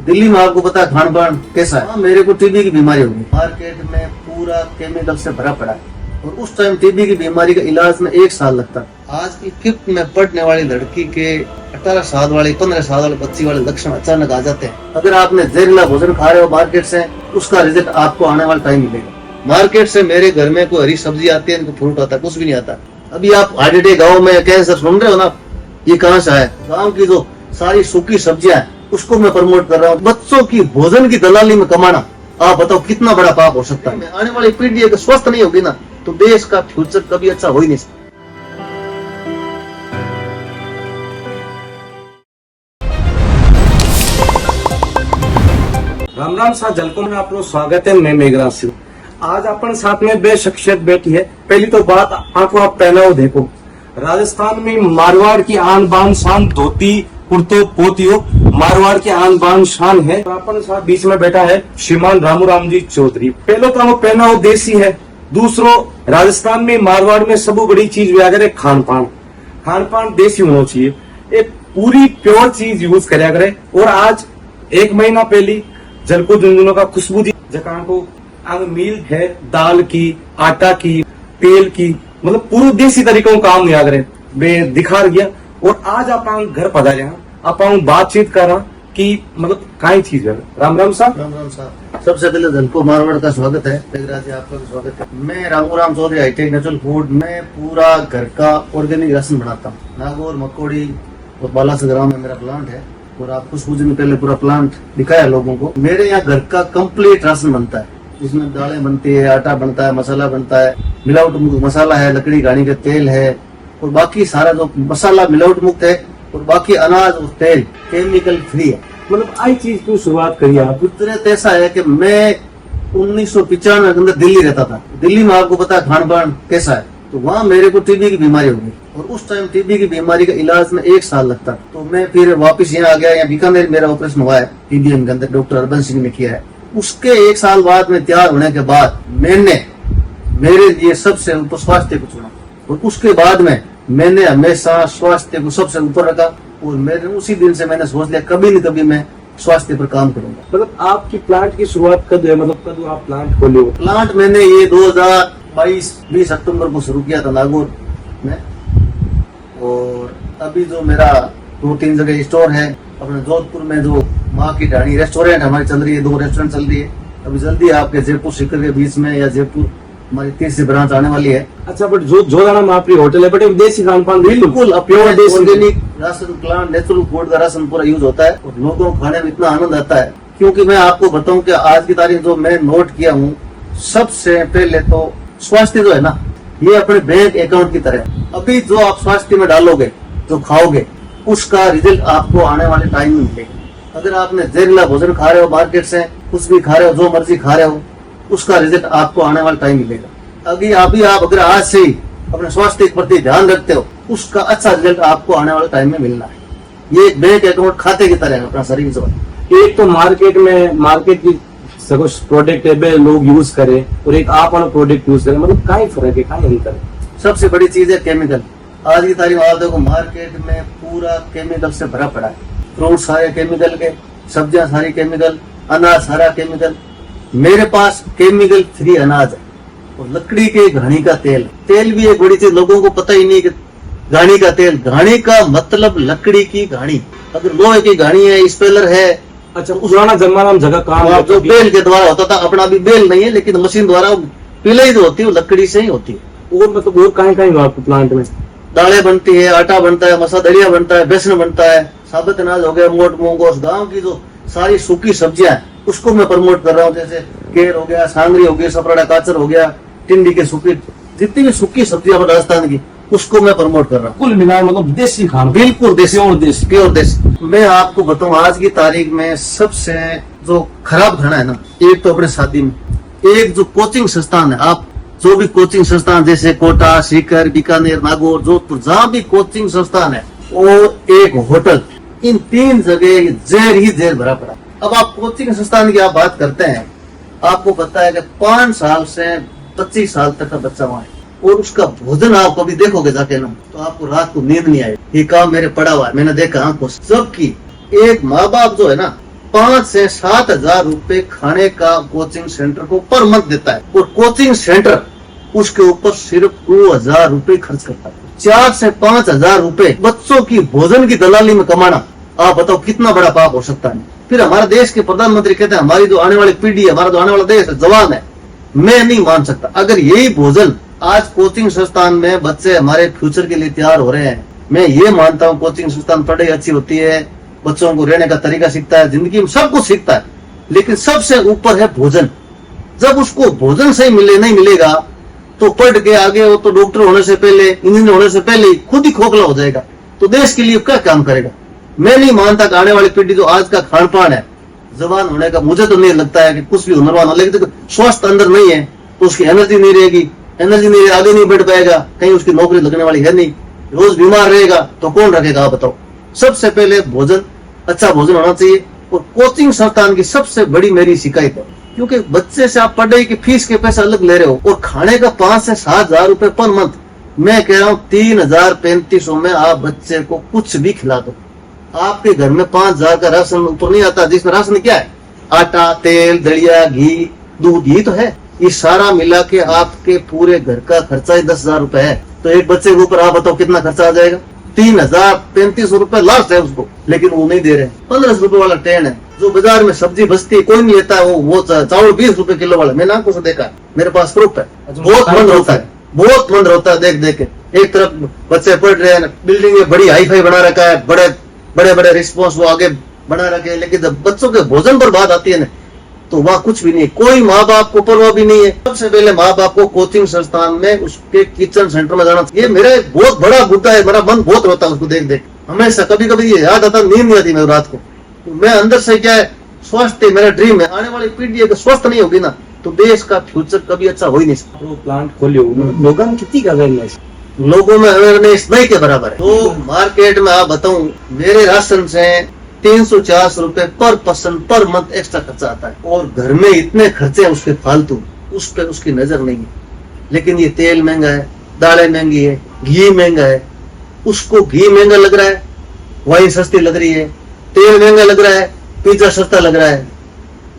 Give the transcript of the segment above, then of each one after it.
दिल्ली में आपको पता है खान पान कैसा है। मेरे को टीबी की बीमारी होगी, मार्केट में पूरा केमिकल से भरा पड़ा है और उस टाइम टीबी की बीमारी का इलाज में 1 साल लगता। आज की 5th में पढ़ने वाली लड़की के 18 साल वाली 15 साल वाले बच्ची वाले लक्षण अचानक आ जाते हैं। अगर आपने जहरीला भोजन खा रहे हो मार्केट से, उसका रिजल्ट आपको आने वाला टाइम मिलेगा। मार्केट से मेरे घर में कोई हरी सब्जी आती है, इनको फ्रूट आता है, कुछ भी नहीं आता। अभी आप आडिटे गाँव में कैंसर सुन रहे हो ना, ये कहाँ से आया? गाँव की जो सारी सूखी सब्जियां हैं उसको मैं प्रमोट कर रहा हूँ। बच्चों की भोजन की दलाली में कमाना, आप बताओ कितना बड़ा पाप हो सकता है। आने वाली पीढ़ी अगर स्वस्थ नहीं होगी ना, तो देश का फ्यूचर कभी अच्छा हो ही नहीं सकता। राम राम सा जलको में आपको स्वागत है। मैं मेघराज सिंह। आज अपन साथ में बे शख्सियत बैठी है। पहली तो बात आपको आप पहनाओ देखो, राजस्थान में मारवाड़ की आन बान शान, धोती कुर्तो पोतियो मारवाड़ की आन बान शान है। अपन साथ बीच में बैठा है श्रीमान रामू राम जी चौधरी। पहलो तो वो पहनाओ देसी है, दूसरो राजस्थान में मारवाड़ में सब बड़ी चीज व्यागर है खान पान। खान पान देसी होना चाहिए, एक पूरी प्योर चीज यूज करा करे। और आज 1 महीना पहले जलको झुंझुनों का खुशबू दी जकान को अंग मील है, दाल की, आटा की, तेल की, मतलब पूरा देसी तरीकों का काम याद रहे बे दिखा गया। और आज आप घर पधारे, आप बातचीत कर रहा कि मतलब काई चीज है। राम राम साहब। राम राम साहब। सबसे पहले जलको मारवाड़ का स्वागत है, मेघराज जी आपका भी स्वागत है। मैं Ramu Ram Chaudhary, hitech natural food में पूरा घर का ऑर्गेनिक राशन बनाता हूँ। नागौर, मकोड़ी और बालासर में मेरा प्लांट है और आप कुछ दिन पहले पूरा प्लांट दिखाया लोगों को। मेरे यहाँ घर का कंप्लीट राशन बनता है, इसमें दालें बनती है, आटा बनता है, मसाला बनता है, मिलावट मुक्त मसाला है, लकड़ी घानी का तेल है और बाकी सारा जो मसाला मिलावट मुक्त है और बाकी अनाज और तेल केमिकल फ्री है। मतलब आई चीज की शुरुआत करी आप? कुदरत ऐसा है कि मैं 1995 के अंदर दिल्ली रहता था। दिल्ली में आपको पता है खान पान कैसा है, तो वहाँ मेरे को टीबी की बीमारी हो गई और उस टाइम टीबी की बीमारी का इलाज में 1 साल लगता। तो मैं फिर वापस यहाँ आ गया। यहाँ बीकानेर मेरा ऑपरेशन हुआ है, टीबीएम के अंदर डॉक्टर अरबन सिंह ने किया है। उसके 1 साल बाद में तैयार होने के बाद मैंने मेरे लिए सबसे ऊपर स्वास्थ्य को चुना और उसके बाद में मैंने हमेशा स्वास्थ्य को सबसे ऊपर रखा और मैंने उसी दिन से मैंने सोच लिया कभी न कभी मैं स्वास्थ्य पर काम करूंगा। मतलब आपकी प्लांट की शुरुआत कब है, मतलब कब आप प्लांट खोले हो? प्लांट मैंने ये 2022 अक्टूबर को शुरू किया था नागौर में। और अभी जो मेरा 2-3 जगह स्टोर है, अपने जोधपुर में जो माँ की ढाणी रेस्टोरेंट हमारी चल रही है, 2 रेस्टोरेंट चल रही है। अभी जल्दी आपके जयपुर शिखर के बीच में या जयपुर हमारी 3री ब्रांच आने वाली है। अच्छा, बट जो नाम आपकी होटल है बट देसी खान पान बिल्कुल प्योर देसी organic ration, plant natural food का राशन पूरा यूज होता है और लोगों को खाने में इतना आनंद आता है। क्योंकि मैं आपको बताऊं कि आज की तारीख जो मैं नोट किया हूँ, सबसे पहले तो स्वास्थ्य जो है ना, ये अपने बैंक अकाउंट की तरह। अभी जो आप स्वास्थ्य में डालोगे, जो खाओगे, उसका रिजल्ट आपको आने वाले टाइम में मिलेगा। अगर आपने जहरीला भोजन खा रहे हो मार्केट से, कुछ भी खा रहे हो, जो मर्जी खा रहे हो, उसका रिजल्ट आपको आने वाला टाइम मिलेगा। अभी आप अगर आज से ही अपने स्वास्थ्य के प्रति ध्यान रखते हो, उसका अच्छा रिजल्ट आपको आने वाले टाइम में मिलना है। ये एक बैंक अकाउंट खाते की तरह है अपना शरीर जो है। एक तो मार्केट की सब प्रोडक्ट है लोग यूज करे और एक आप वाला प्रोडक्ट यूज करे, मतलब काई फर्क है, काई अंतर है? सबसे बड़ी चीज है केमिकल। आज की तारीख में आप देखो मार्केट में पूरा केमिकल से भरा पड़ा है। फ्रूट सारे केमिकल के, सब्जियां सारी केमिकल, अनाज सारा केमिकल। मेरे पास केमिकल फ्री अनाज है और लकड़ी के घानी का तेल भी एक बड़ी चीज लोगों को पता ही नहीं कि घानी का तेल, घानी का मतलब लकड़ी की घानी। अगर लोहे की घानी है, स्पेलर है। अच्छा, पुराना जमाना में जगह काम जो बेल के द्वारा होता था, अपना भी बेल नहीं है लेकिन मशीन द्वारा पिलाई जो होती है वो लकड़ी से ही होती है। और मतलब और कहीं आपको प्लांट में दालें बनती है, आटा बनता है, मसा दलिया बनता है, बेसन बनता है, साबुत अनाज हो गया, मोट मूंग। गाँव की जो सारी सूखी सब्जियां हैं उसको मैं प्रमोट कर रहा हूँ। जैसे केर हो गया, सांगरी हो गया, सपराड़ा काचर हो गया, टिंडी के सूखी, जितनी भी सूखी सब्जियां राजस्थान की, उसको मैं प्रमोट कर रहा हूँ। कुल मिला मतलब देसी खाना, बिल्कुल देसी और देसी प्योर देसी। मैं आपको बताऊं आज की तारीख में सबसे जो खराब खाना है ना, एक तो अपने शादी में, एक जो कोचिंग संस्थान है, आप जो भी कोचिंग संस्थान जैसे कोटा, सीकर, बीकानेर, नागौर, जोधपुर, जहाँ भी कोचिंग संस्थान है और एक होटल, इन 3 जगह जहर ही जहर भरा पड़ा। अब आप कोचिंग संस्थान की आप बात करते हैं, आपको पता है कि 5 साल से 25 साल तक का बच्चा वहाँ है और उसका भोजन आप कभी देखोगे जाके ना, तो आपको रात को नींद नहीं आएगी। ये काम मेरे पड़ा हुआ है, मैंने देखा आंखों से। जबकि एक माँ बाप जो है ना, 5 से 7 हजार रुपए खाने का कोचिंग सेंटर को पर मंथ देता है, और कोचिंग सेंटर उसके ऊपर सिर्फ 2,000 रुपए खर्च करता है। 4 से 5 हजार रुपए बच्चों की भोजन की दलाली में कमाना, आप बताओ कितना बड़ा पाप हो सकता है। फिर हमारे देश के प्रधानमंत्री कहते हैं हमारी जो आने वाली पीढ़ी है, हमारा जो आने वाला देश है, जवान है। मैं नहीं मान सकता। अगर यही भोजन आज कोचिंग संस्थान में बच्चे हमारे फ्यूचर के लिए तैयार हो रहे हैं, मैं ये मानता हूँ कोचिंग संस्थान पढ़ाई अच्छी होती है, बच्चों को रहने का तरीका सीखता है, जिंदगी में सब कुछ सीखता है, लेकिन सबसे ऊपर है भोजन। जब उसको भोजन सही नहीं मिलेगा तो पढ़ के आगे वो तो डॉक्टर होने से पहले, इंजीनियर होने से पहले खुद ही खोखला हो जाएगा, तो देश के लिए क्या काम करेगा। मैं नहीं मानता कि आने वाली पीढ़ी जो आज का खान पान है, जवान होने का मुझे तो नहीं लगता है कि कुछ भी हुनरवान हो, लेकिन स्वास्थ्य अंदर नहीं है तो उसकी एनर्जी नहीं रहेगी, एनर्जी नहीं आगे नहीं बढ़ पाएगा, कहीं उसकी नौकरी लगने वाली है नहीं, रोज बीमार रहेगा तो कौन रखेगा आप बताओ। सबसे पहले भोजन, अच्छा भोजन होना चाहिए। और कोचिंग संस्थान की सबसे बड़ी मेरी शिकायत है, क्योंकि बच्चे से आप पढ़ाई की फीस के पैसे अलग ले रहे हो और खाने का 5 से 7 हजार रुपए पर मंथ, मैं कह रहा हूँ 3,3500 में आप बच्चे को कुछ भी खिला दो। आपके घर में 5,000 का राशन ऊपर नहीं आता, जिसमें राशन क्या है, आटा, तेल, दलिया, घी, दूध, घी तो है। ये सारा मिला के आपके पूरे घर का खर्चा ही 10,000 रुपए है, तो एक बच्चे के ऊपर आप बताओ कितना खर्चा आ जाएगा। 3,035 रुपए लास्ट है उसको, लेकिन वो नहीं दे रहे। 15 रुपए वाला ट्रेन है, जो बाजार में सब्जी बचती है कोई नहीं लेता है, वो चावल 20 रुपए किलो वाला, मैंने आंखों से देखा, मेरे पास प्रूफ है। बहुत मंद होता है, बहुत मंद होता है देख देख के। एक तरफ बच्चे पढ़ रहे हैं, बिल्डिंग में बड़ी हाई फाई बना रखा है, बड़े बड़े रिस्पॉन्स वो आगे बना रखे हैं, लेकिन जब बच्चों के भोजन पर बात आती है ना, तो वहाँ कुछ भी नहीं, कोई माँ बाप को परवाह भी नहीं है। सबसे पहले माँ बाप को कोचिंग संस्थान में उसके किचन सेंटर में जाना चाहिए। ये मेरा बहुत बड़ा मुद्दा है, मेरा मन बहुत रोता है उसको देख देख, हमेशा कभी कभी ये याद आता, नींद नहीं आती मेरे रात को। तो मैं अंदर से क्या है, स्वास्थ्य मेरा ड्रीम है। आने वाली पीढ़ी अगर स्वस्थ नहीं होगी ना, तो देश का फ्यूचर कभी अच्छा हो ही नहीं सकता। तो प्लांट खोले लोगों में कितनी अवेयरनेस, लोगों में अवेयरनेस नहीं के बराबर है। तो मार्केट में आप बताऊं, मेरे राशन से 340 रुपए पर पर्सन पर मंथ एक्स्ट्रा खर्चा आता है, और घर में इतने खर्चे हैं उसके फालतू, उस पर उसकी नजर नहीं है। लेकिन ये तेल महंगा है, दालें महंगी है, घी महंगा है, उसको घी महंगा लग रहा है, वाइन सस्ती लग रही है, तेल महंगा लग रहा है, पिज्जा सस्ता लग रहा है।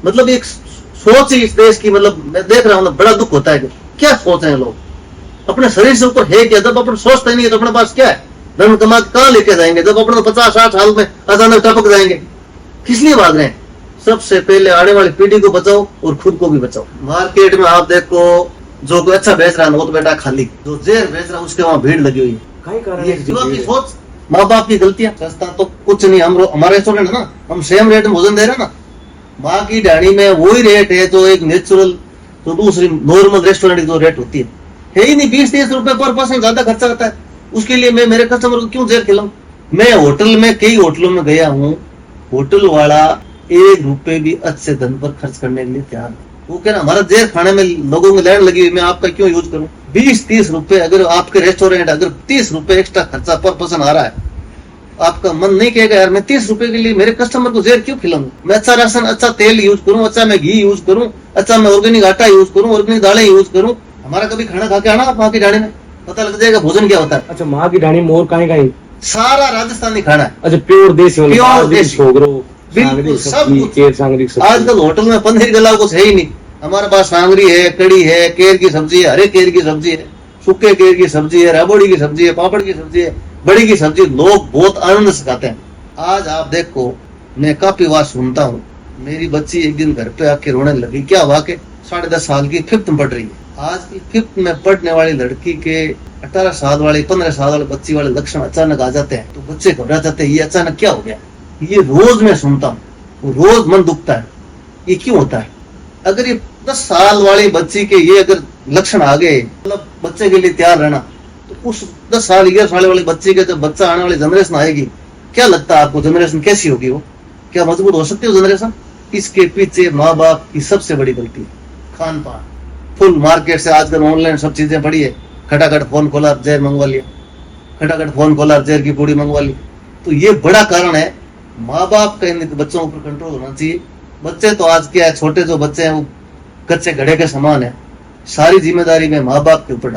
मतलब एक सोच ही इस देश की, मतलब मैं देख रहा हूँ, बड़ा दुख होता है कि क्या सोच रहे हैं लोग। अपने शरीर से ऊपर है क्या? जब अपन सोचते नहीं है तो अपने पास क्या है? धन कमा कहाँ लेके जाएंगे जब अपने 50-60 साल में अचानक टपक जाएंगे? किस लिए भाग रहे हैं? सबसे पहले आने वाली पीढ़ी को बचाओ और खुद को भी बचाओ। मार्केट में आप देखो, जो कोई अच्छा बेच रहा है वो तो बेटा खाली, जो जेर बेच रहा है उसके वहाँ भीड़ लगी हुई है। ये की सोच, माँ बाप की गलतियां। सस्ता तो कुछ नहीं, हम हमारे रेस्टोरेंट है ना, हम सेम रेट में भोजन दे रहे हैं ना। माँ की डाणी में वही रेट है जो एक नेचुरल, जो दूसरी नॉर्मल रेस्टोरेंट की जो रेट होती है ही नहीं। 20-30 रुपए पर पर्सन ज्यादा खर्चा करता है। उसके लिए मैं मेरे कस्टमर को क्यों जेर खिलाऊं? मैं होटल में, कई होटलों में गया हूँ, होटल वाला 1 रुपए भी अच्छे धन पर खर्च करने के लिए तैयार है। वो कह रहा हमारा जेर खाने में लोगों की लाइन लगी हुई, मैं आपका क्यों यूज करूं? 20-30 रुपए अगर आपके रेस्टोरेंट, अगर 30 रुपए एक्स्ट्रा खर्चा पर पर्सन आ रहा है, आपका मन नहीं कहेगा यार मैं 30 रुपए के लिए मेरे कस्टमर को जेर क्यों खिलाऊं? मैं अच्छा राशन, अच्छा तेल यूज करूं, अच्छा मैं घी यूज करूं, अच्छा मैं ऑर्गेनिक आटा यूज करूं, ऑर्गेनिक दालें यूज करूं। हमारा कभी खाना खा के आना आप माँ की डाणी में, पता लग जाएगा भोजन क्या होता है। अच्छा, माँ की डाणी मोर कहीं सारा राजस्थानी खाना है। अच्छा, प्योर देसी, प्योर देसी, बिल्कुल सब कुछ। आजकल होटल में पनीर गला कुछ है ही नहीं। हमारे पास सांगरी है, कड़ी है, केर की सब्जी है, हरे केर की सब्जी है, सूखे केर की सब्जी है, राबोड़ी की सब्जी है, पापड़ की सब्जी है, बड़ी की सब्जी। लोग बहुत आनंद से खाते हैं। आज आप देखो, मैं काफी बात सुनता हूँ, मेरी बच्ची एक दिन घर पे आके रोने लगी। क्या हुआ कि 10.5 साल की 5th में पढ़ रही है। आज की 5th में पढ़ने वाली लड़की के 18 साल वाली, 15 साल वाली बच्ची वाले लक्षण अचानक आ जाते हैं, तो बच्चे घबरा जाते हैं, ये अचानक क्या हो गया? ये रोज मैं सुनता हूँ, रोज मन दुखता है, ये क्यों होता है? अगर ये 10 साल वाली बच्ची के ये अगर लक्षण आ गए, मतलब बच्चे के लिए तैयार रहना, तो उस 10 साल 11 साल वाली बच्ची के जब बच्चा आने वाली जनरेशन आएगी, क्या लगता है आपको जनरेशन कैसी होगी? वो क्या मजबूत हो सकती है जनरेशन? इसके पीछे माँ बाप की सबसे बड़ी गलती है खान पान। फुल मार्केट से आजकल ऑनलाइन सब चीजें पड़ी है, खटाखट फोन खोला जहर मंगवा लिया, खटाखट फोन खोला जहर की पूड़ी मंगवा ली। तो ये बड़ा कारण है। माँ बाप का इन बच्चों के ऊपर कंट्रोल होना चाहिए। बच्चे तो आज क्या है, छोटे जो बच्चे हैं वो कच्चे घड़े के समान है, सारी जिम्मेदारी में माँ बाप के ऊपर।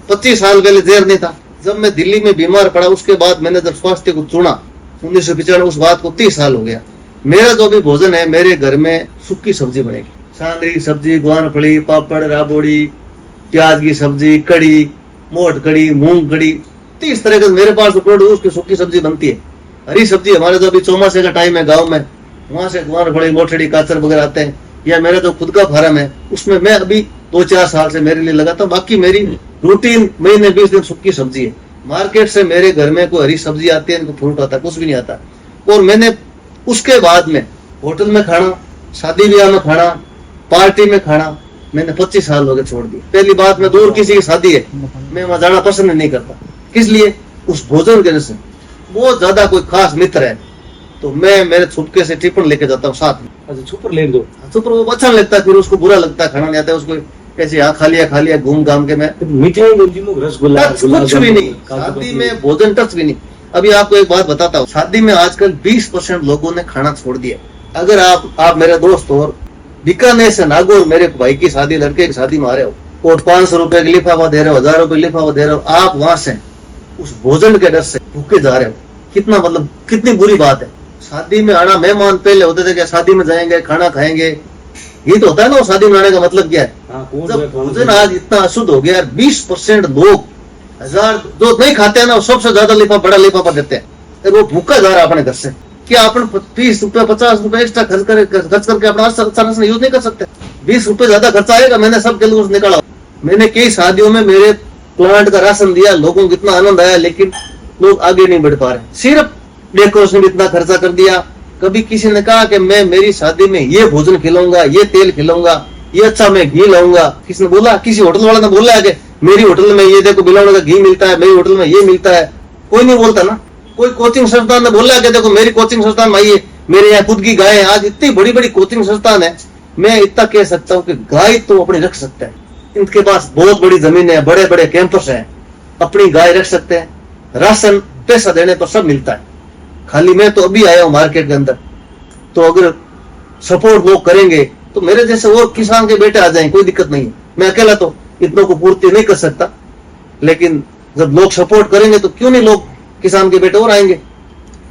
25 साल पहले जहर नहीं था। जब मैं दिल्ली में बीमार पड़ा, उसके बाद मैंने जब स्वास्थ्य को चुना 1995, उस बात को 30 साल हो गया। मेरा जो भी भोजन है, मेरे घर में सूखी सब्जी बनेगी, सांगरी की सब्जी, ग्वार फली, पापड़, राबोड़ी, प्याज की सब्जी, कड़ी, मोट कड़ी, मूंग कड़ी, 30 तरह का मेरे पास उसकी सूखी सब्जी बनती है। हरी सब्जी हमारे जो अभी चौमासे का टाइम है गाँव में, वहां से ग्वार फली, मोटड़ी, काचर वगैरह आते हैं, या मेरा जो खुद का फार्म है उसमें मैं अभी 2-4 साल से मेरे लिए लगाता हूँ। बाकी मेरी रूटीन महीने 20 दिन सूखी सब्जी है। मार्केट से मेरे घर में कोई हरी सब्जी आती है, कोई फ्रूट आता है, कुछ भी नहीं आता। और मैंने उसके बाद में होटल में खाना, शादी ब्याह में खाना, पार्टी में खाना, मैंने 25 साल हो गए छोड़ दिए। पहली बात, मैं दूर किसी की शादी है, मैं वहां जाना पसंद नहीं करता। किस लिए? उस भोजन के वजह से। बहुत ज्यादा कोई खास मित्र है तो मैं मेरे छुपके से टिफिन लेके जाता हूँ साथ में। अच्छा, छुपर ले दो। छुपर वो अच्छा नहीं लगता, फिर उसको बुरा लगता है, खाना नहीं आता है उसको, कैसे यहाँ खा लिया घूम घाम के। मैं मिठाई रसगुल्ला कुछ भी नहीं, शादी में भोजन टच भी नहीं। अभी आपको एक बात बताता हूँ, शादी में आजकल 20% लोगों ने खाना छोड़ दिया। अगर आप मेरे दोस्त और बीकानेर से नागौर मेरे भाई की शादी, लड़के की शादी में आ रहे हो और 500 रुपए की लिफाफा दे रहे हो, 1000 रुपए लिफाफा दे रहे हो, आप वहां से उस भोजन के डर से भूखे जा रहे हो, कितना मतलब कितनी बुरी बात है। शादी में आना, मेहमान पहले होते थे कि शादी में जाएंगे, खाना खाएंगे, ये तो होता है ना। शादी में आने का मतलब क्या है? जब भोजन आज इतना अशुद्ध हो गया, 20% लोग 1000 जो नहीं खाते हैं ना, सबसे ज्यादा लिफाफा, बड़ा लिफाफा देते हैं, वो भूखा जा रहा है अपने घर से। क्या अपन 30 रुपए 50 रुपए एक्स्ट्रा खर्च करके अपना अच्छा से यूज नहीं कर सकते? 20 रुपए ज्यादा खर्चा आएगा। मैंने सब कैलकुलेशन निकाला। मैंने कई शादियों में मेरे प्लांट का राशन दिया, लोगों को इतना आनंद आया, लेकिन लोग आगे नहीं बढ़ पा रहे। सिर्फ डेकोरेशन में इतना खर्चा कर दिया। कभी किसी ने कहा कि मैं मेरी शादी में ये भोजन खिलाऊंगा, ये तेल खिलाऊंगा, ये अच्छा मैं घी लाऊंगा। किसी ने बोला, किसी होटल वाला ने बोला है कि मेरी होटल में ये देखो बिलावड़ का घी मिलता है, मेरी होटल में ये मिलता है। कोई नहीं बोलता ना। कोई कोचिंग संस्थान ने बोला है कि देखो मेरी कोचिंग संस्थान में आइए, मेरे यहाँ खुद की गाय है। आज इतनी बड़ी बड़ी कोचिंग संस्थान है, मैं इतना कह सकता हूँ कि गाय तो अपनी रख सकते हैं। इनके पास बहुत बड़ी जमीन है, बड़े बड़े कैंपस है, अपनी गाय रख सकते हैं। राशन पैसा देने पर सब मिलता है। खाली मैं तो अभी आया हूँ मार्केट के अंदर, तो अगर सपोर्ट लोग करेंगे तो मेरे जैसे और किसान के बेटे आ जाएंगे, कोई दिक्कत नहीं है। मैं अकेला तो इतनों को पूर्ति नहीं कर सकता, लेकिन जब लोग सपोर्ट करेंगे तो क्यों नहीं लोग किसान के बेटे और आएंगे,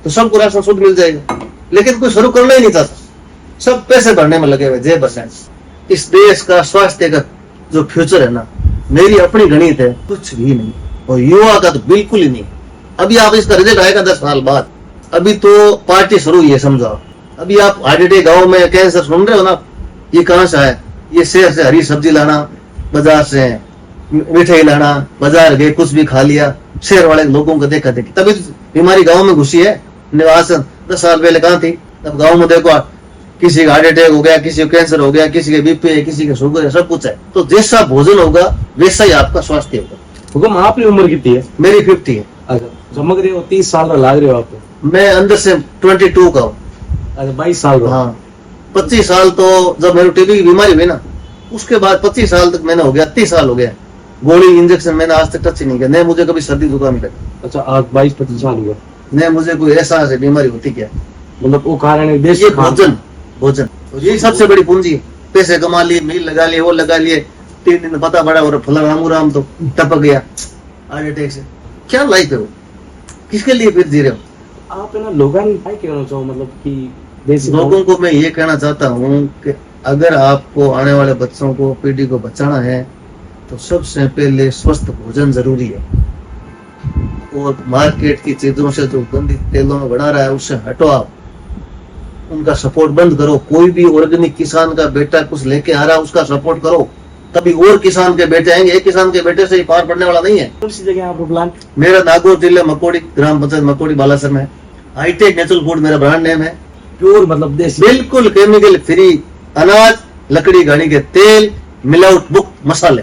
तो सबको राशन शुद्ध मिल जाएगा। लेकिन कोई शुरू करना ही नहीं चाहता, सब पैसे भरने में लगे हुए। जय बसैन। इस देश का स्वास्थ्य का जो फ्यूचर है ना, मेरी अपनी गणित है, कुछ भी नहीं, और युवा का तो बिल्कुल ही नहीं। अभी आप इसका रिजल्ट आएगा 10 साल बाद। अभी तो पार्टी शुरू हुई है, समझो। अभी आप हार्ट गाँव में कैंसर सुन रहे हो ना, ये कहाँ से आया? ये शहर से हरी सब्जी लाना, बाजार से मिठाई लाना, बाजार गए कुछ भी खा लिया, शहर वाले लोगों को देखा देखी, तभी तो बीमारी गाँव में घुसी है। निवास 10 साल पहले कहाँ थी? तब गाँव में देखो, किसी का हार्ट अटैक हो गया, किसी को कैंसर हो गया, किसी के बीपी है, किसी के शुगर है, सब कुछ है। तो जैसा भोजन होगा वैसा ही आपका स्वास्थ्य होगा। हुक्म, आपकी उम्र कितनी है? मेरी 50 है। अच्छा, चमक रहे हो, 30 साल का लाग रहे हो आपको। मैं अंदर से 22 का हूँ। अच्छा, 22 साल का। हाँ, 25 साल तो जब मेरे टीबी की बीमारी हुई ना, उसके बाद 25 साल तक मैंने हो गया, 30 साल हो गया। गोली इंजेक्शन मैंने आज तक टच ही नहीं किया, नहीं मुझे कभी सर्दी जुकाम लगा। अच्छा, आज 22-25 साल हुआ, नहीं मुझे कोई ऐसा से बीमारी होती क्या। मतलब वो कारण है देश ये भोजन ये सबसे बड़ी पूंजी है। पैसे कमा लिए, मिल लगा लिए, वो लगा लिए, 3 दिन पता पड़ा और फला राम तो टपक गया हार्ट अटैक से। क्या लाइफ है वो? किसके लिए फिर जी रहे हो? आप है ना लोगों क्या कहना चाहो, मतलब कि देसी लोगों को मैं ये कहना चाहता हूँ कि अगर आपको आने वाले बच्चों को, पीढ़ी को बचाना है तो सबसे पहले स्वस्थ भोजन जरूरी है। और मार्केट की चीजों से जो गंदी तेलों में बना रहा है उससे हटो आप, उनका सपोर्ट बंद करो। कोई भी ऑर्गेनिक किसान का बेटा कुछ लेके आ रहा है उसका सपोर्ट करो, तभी और किसान के बेटे आएंगे। एक किसान के बेटे से ही पार पड़ने वाला नहीं है। कौन सी जगह आपको प्लांट? मेरा नागौर जिले मकोड़ी ग्राम पंचायत मकोड़ी बालासर में। हाईटेक नेचुरल फूड मेरा ब्रांड नेम है। प्योर मतलब देसी, बिल्कुल केमिकल फ्री अनाज, लकड़ी घानी के तेल, मिलावट मुक्त मसाले,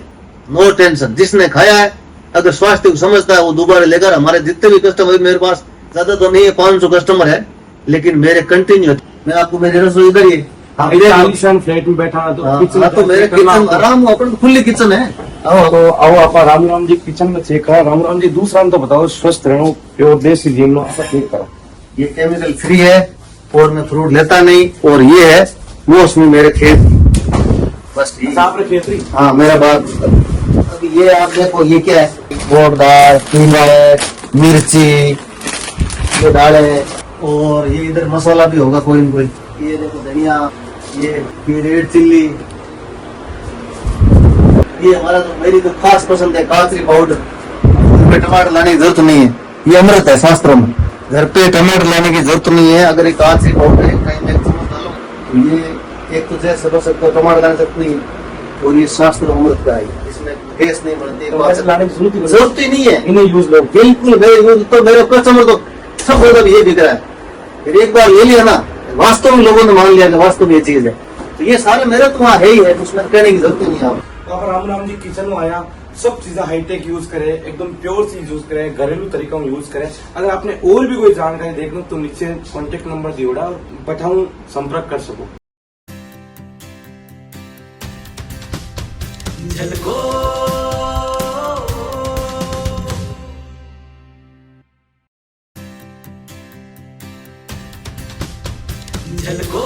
नो टेंशन। जिसने खाया है अगर स्वास्थ्य को समझता है वो दोबारा लेकर। हमारे जितने भी कस्टमर, मेरे पास ज्यादा तो नहीं है, 500 कस्टमर है, लेकिन मेरे कंटिन्यू। मैं आपको मेरे रसोई इधर ही आलीशान फ्लैट में बैठा तो किचन तो मेरे किचन आराम अपन खुली किचन है। तो आओ आप राम जी किचन में चेक करा। राम जी दूसरा तो बताओ, स्वस्थ रहना, प्योर देसी जीवन लो, आप चेक करो। ये केमिकल फ्री है और मैं फ्रूट लेता नहीं। और ये है मौसमी मेरे खेत, बस आपने खेतरी। हाँ मेरा बात। अभी ये आप देखो, ये क्या है? गोड़ दाल, कीमा है, मिर्ची, ये दाल है, और ये इधर मसाला भी होगा कोई न कोई। ये देखो धनिया, ये रेड चिल्ली, ये हमारा तो मेरी तो खास पसंद है काचरी पाउडर। घर पे टमाटर लाने की जरूरत नहीं है, ये अमृत है शास्त्रों में। घर पे टमाटर लाने की जरूरत नहीं है, अगर ये काचरी पाउडर एक टाइम में चम्मच डालो तो ये एक तो जैसे बस सकते हो, टमाटर लाने जरूरत नहीं है। और ये शास्त्र अमृत का है, इसमें गैस नहीं बनती, टमाटर लाने की जरूरत ही नहीं है। इन्हें यूज लो। बिल्कुल वेरी गुड। तो मेरे कस्टमर तो सब मतलब ये बिक रहा है, फिर एक बार ले लिया ना, वास्तव में लोगों ने मान लिया कि वास्तव में ये चीज है। तो ये सारे मेरे तो वहाँ है ही है, उसमें कहने की जरूरत ही नहीं है। आप अगर राम जी किचन में आया, सब चीजें हाईटेक यूज करें, एकदम प्योर चीज यूज करें, घरेलू तरीका में यूज करें। अगर आपने और भी कोई जानकारी देखना तो नीचे कॉन्टेक्ट नंबर दियोड़ा बैठाऊं, संपर्क कर सको। झलको